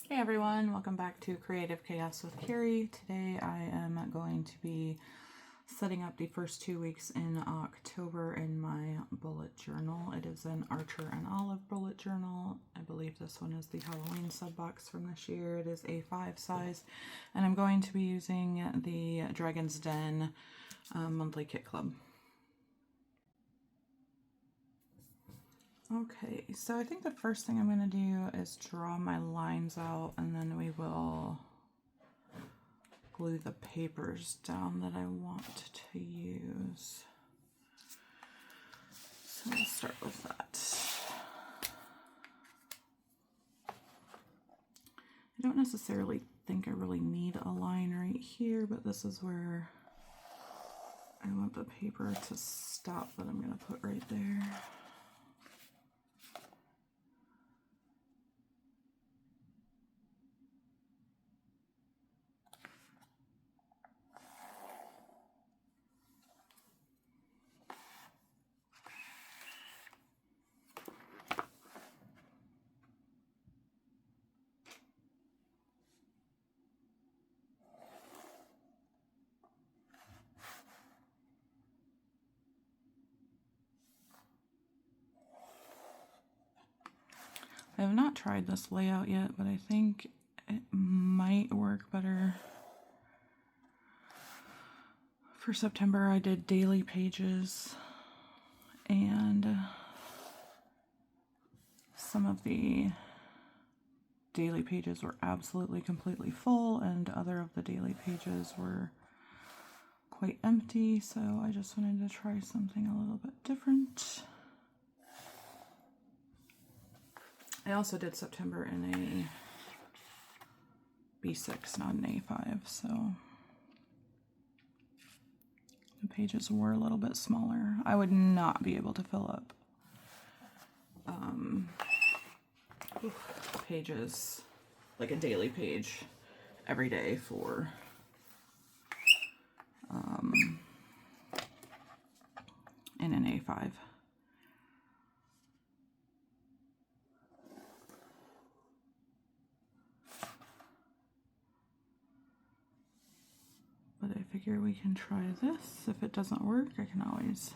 Hey everyone, welcome back to Creative Chaos with Carrie. Today I am going to be setting up the first 2 weeks in October in my bullet journal. It is an Archer and Olive bullet journal. I believe this one is the Halloween sub box from this year. It is A5 size, and I'm going to be using the Dragon's Den monthly kit club. Okay, so I think the first thing I'm going to do is draw my lines out, and then we will glue the papers down that I want to use. So we'll start with that. I don't necessarily think I really need a line right here, but this is where I want the paper to stop that I'm going to put right there. I have not tried this layout yet, but I think it might work better. For September, I did daily pages, and some of the daily pages were absolutely completely full, and other of the daily pages were quite empty, so I just wanted to try something a little bit different. I also did September in a B6, not an A5, so the pages were a little bit smaller. I would not be able to fill up pages, like a daily page, every day for in an A5. But I figure we can try this. If it doesn't work, I can always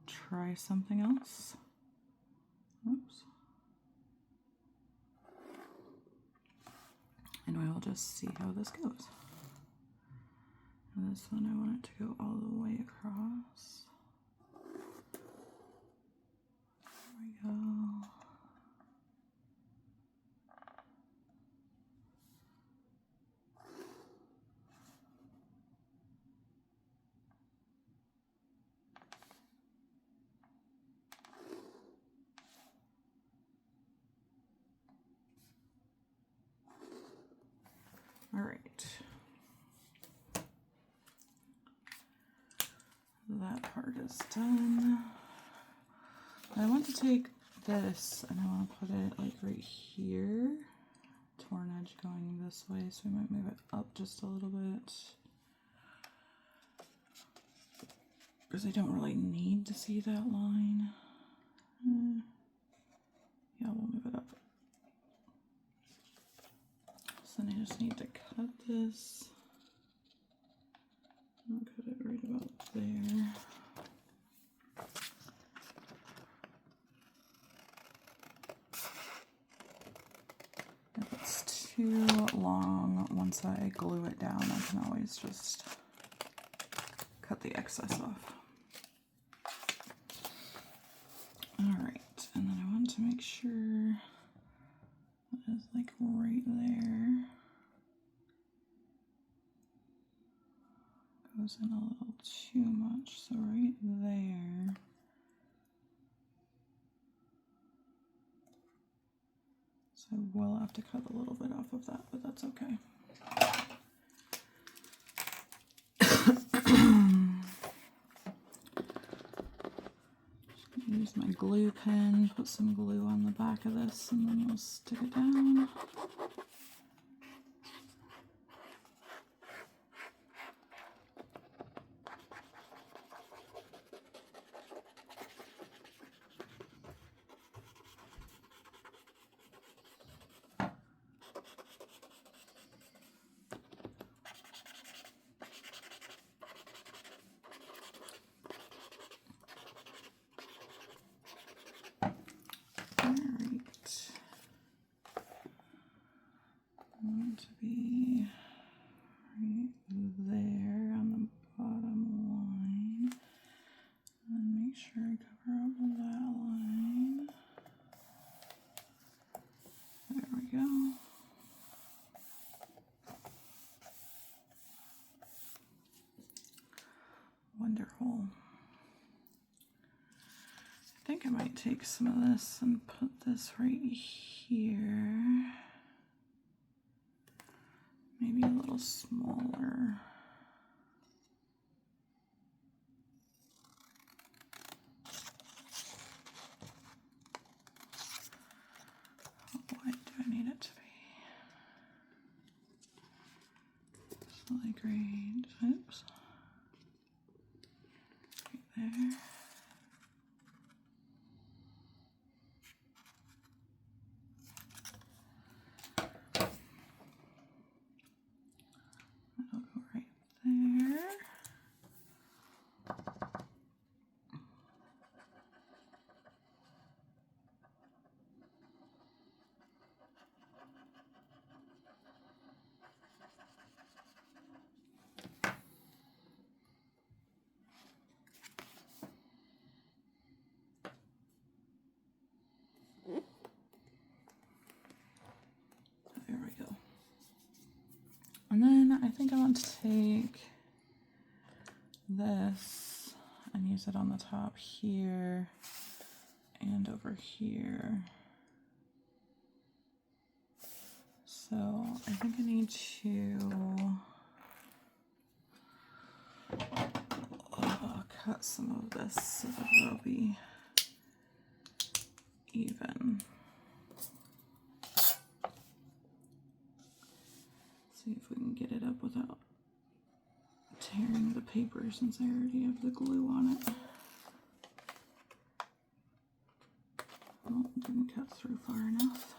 try something else. Oops. And we will just see how this goes. And this one, I want it to go all the way across. There we go. All right. That part is done. I want to take this and I want to put it like right here. Torn edge going this way, so we might move it up just a little bit. Because I don't really need to see that line. Yeah, we'll move it up. So then I just need to cut this. I'll cut it right about there. If it's too long, once I glue it down, I can always just cut the excess off. Alright, and then I want to make sure that is like right there. Goes in a little too much, so right there. So I will have to cut a little bit off of that, but that's okay. Use my glue pen, put some glue on the back of this, and then we'll stick it down. Make sure I cover up that line. There we go. Wonderful. I think I might take some of this and put this right here. Maybe a little smaller. How wide do I need it to be? Absolutely great. Oops. Right there. That'll go right there. There we go. And then I think I want to take this and use it on the top here and over here. So I think I need to cut some of this so that it'll be even. See if we can get it up without tearing the paper since I already have the glue on it. Oh, didn't cut through far enough.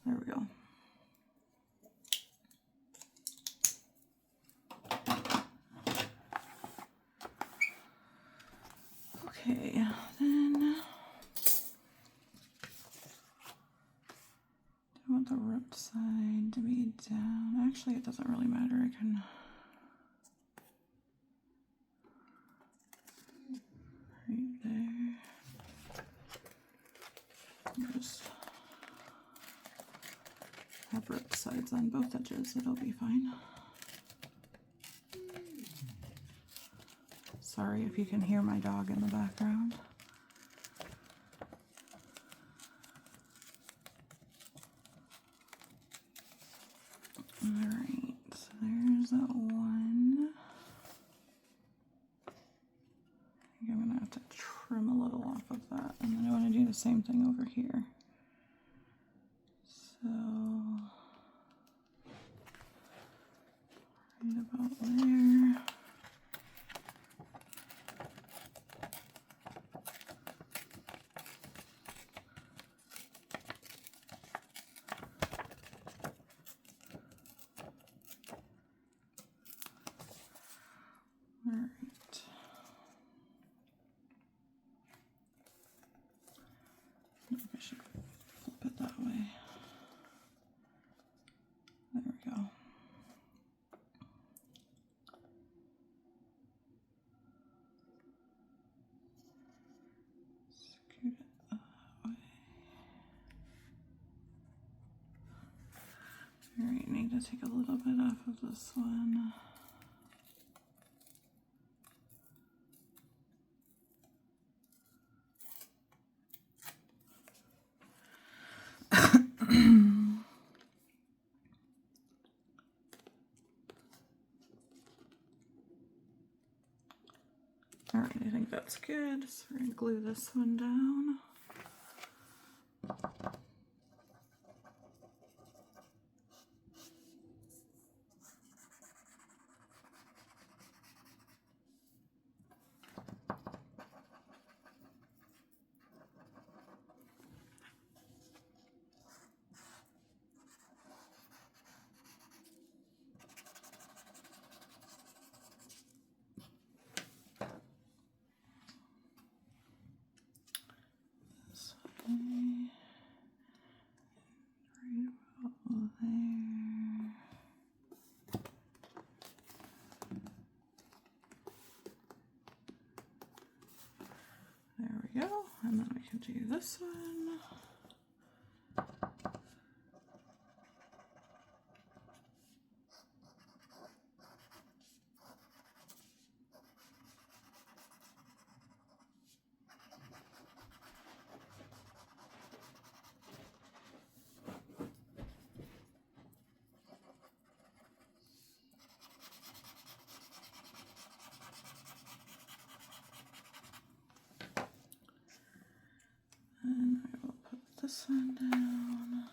There we go. Okay, then I want the ripped side to be down. Actually, it doesn't really matter. I can right there. Just have ripped sides on both edges. It'll be fine. Sorry if you can hear my dog in the background. Alright, so there's that one. I think I'm going to have to trim a little off of that. And then I want to do the same thing over here. So, right about there. Alright. Maybe I should flip it that way. There we go. Scoot it that way. Alright, need to take a little bit off of this one. Alright, I think that's good. So we're going to glue this one down. can do this one. And I will put this one down.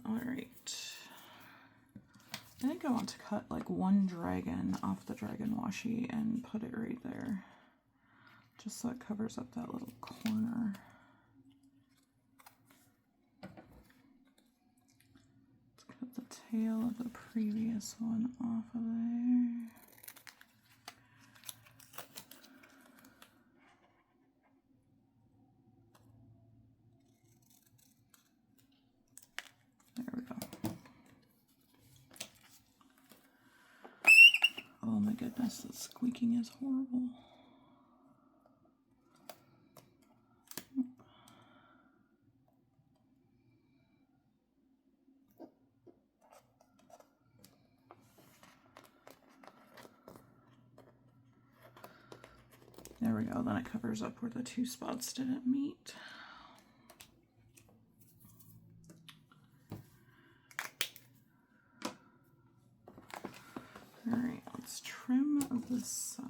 All right. I think I want to cut like one dragon off the dragon washi and put it right there, just so it covers up that little corner. Let's cut the tail of the previous one off of there. There we go. Oh my goodness, the squeaking is horrible. There we go, then it covers up where the two spots didn't meet. All right, let's trim this side.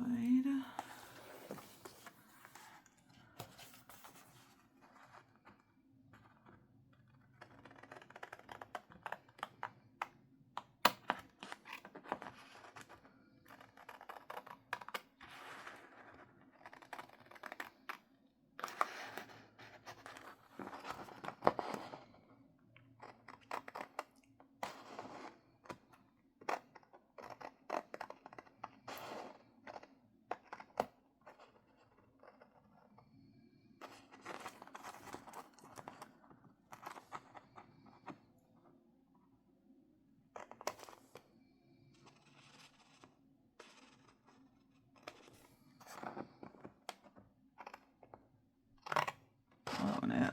Oh no.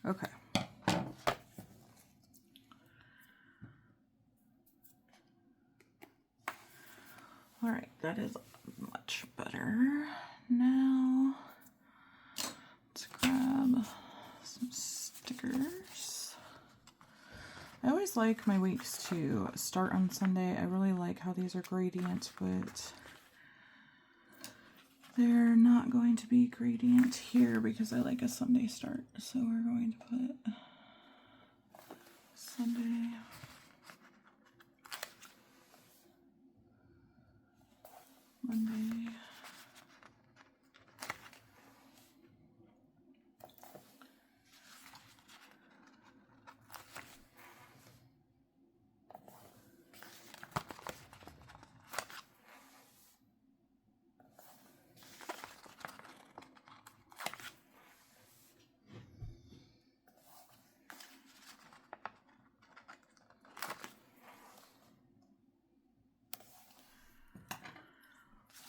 Okay. All right, that is much better. Now, let's grab some stickers. I always like my weeks to start on Sunday. I really like how these are gradient, but they're not going to be gradient here because I like a Sunday start. So we're going to put Sunday. Monday.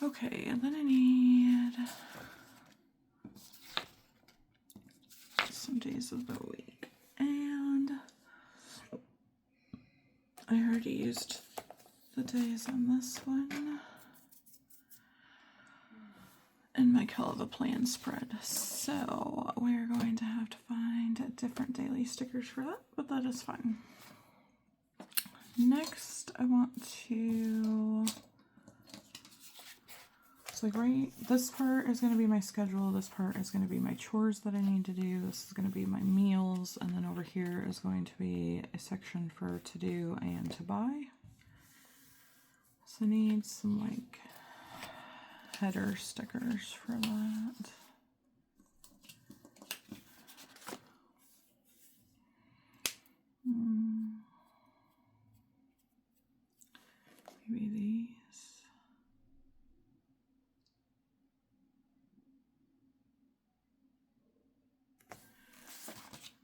Okay, and then I need some days of the week. And I already used the days on this one in my KellofaPlan spread. So we're going to have to find different daily stickers for that, but that is fine. Next, I want to... So right, this part is going to be my schedule, this part is going to be my chores that I need to do, this is going to be my meals, and then over here is going to be a section for to do and to buy. So I need some like header stickers for that. Maybe these.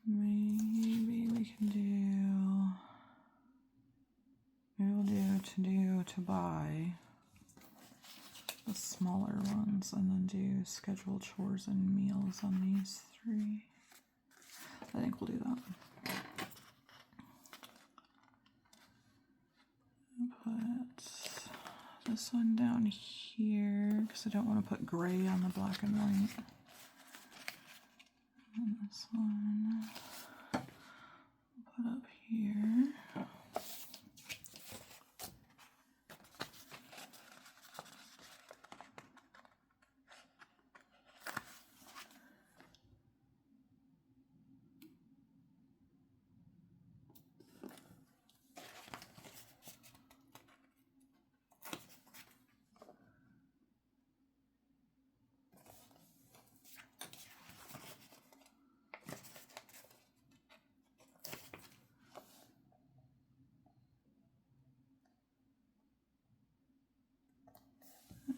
Maybe we can do, maybe we'll do to buy the smaller ones and then do scheduled chores and meals on these 3. I think we'll do that. Put this one down here because I don't want to put gray on the black and white. And this one I'll put up here.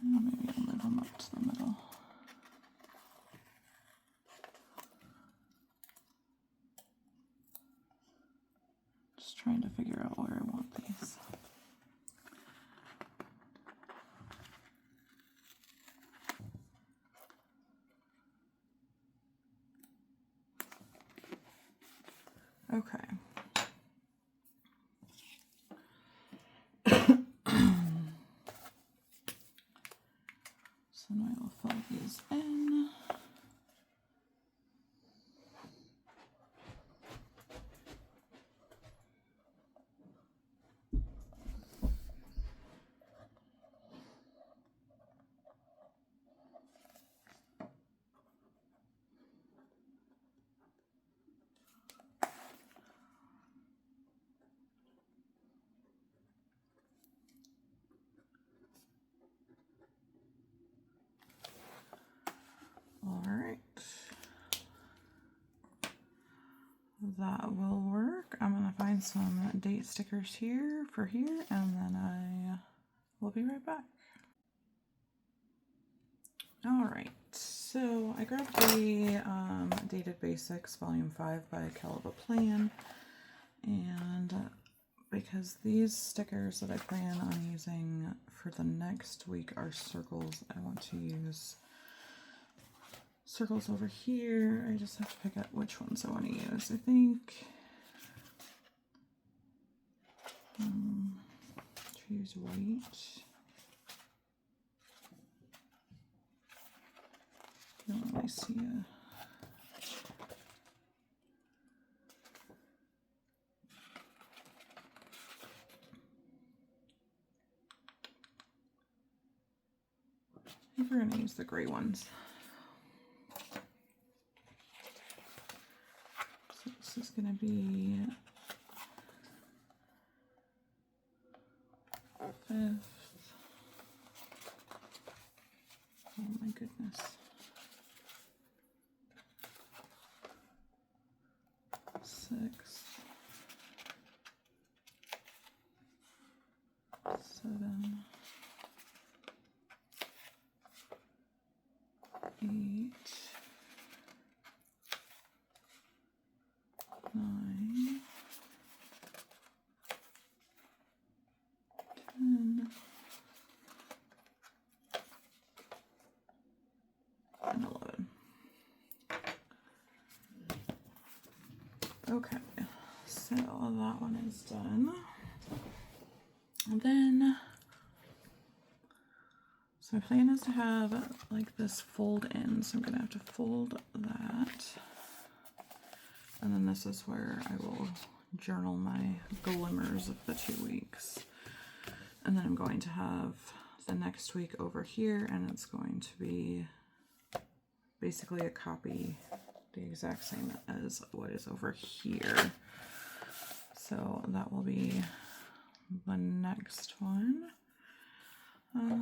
Maybe I'll move them up to the middle. Just trying to figure out where I want these. Okay. So now I will fill these in. All right. That will work. I'm going to find some date stickers here for here, and then I will be right back. All right, so I grabbed the Dated Basics Volume 5 by KellofaPlan, and because these stickers that I plan on using for the next week are circles, I want to use circles over here. I just have to pick out which ones I want to use. I think choose white. I don't really see a I think we're going to use the gray ones. So this is going to be 5th. Oh my goodness. 6th. 7. 8. 9. 10. And 11. Okay, so that one is done. And then, so my plan is to have like this fold in, so I'm gonna have to fold that. And then this is where I will journal my glimmers of the 2 weeks. And then I'm going to have the next week over here, and it's going to be basically a copy, the exact same as what is over here. So that will be the next one.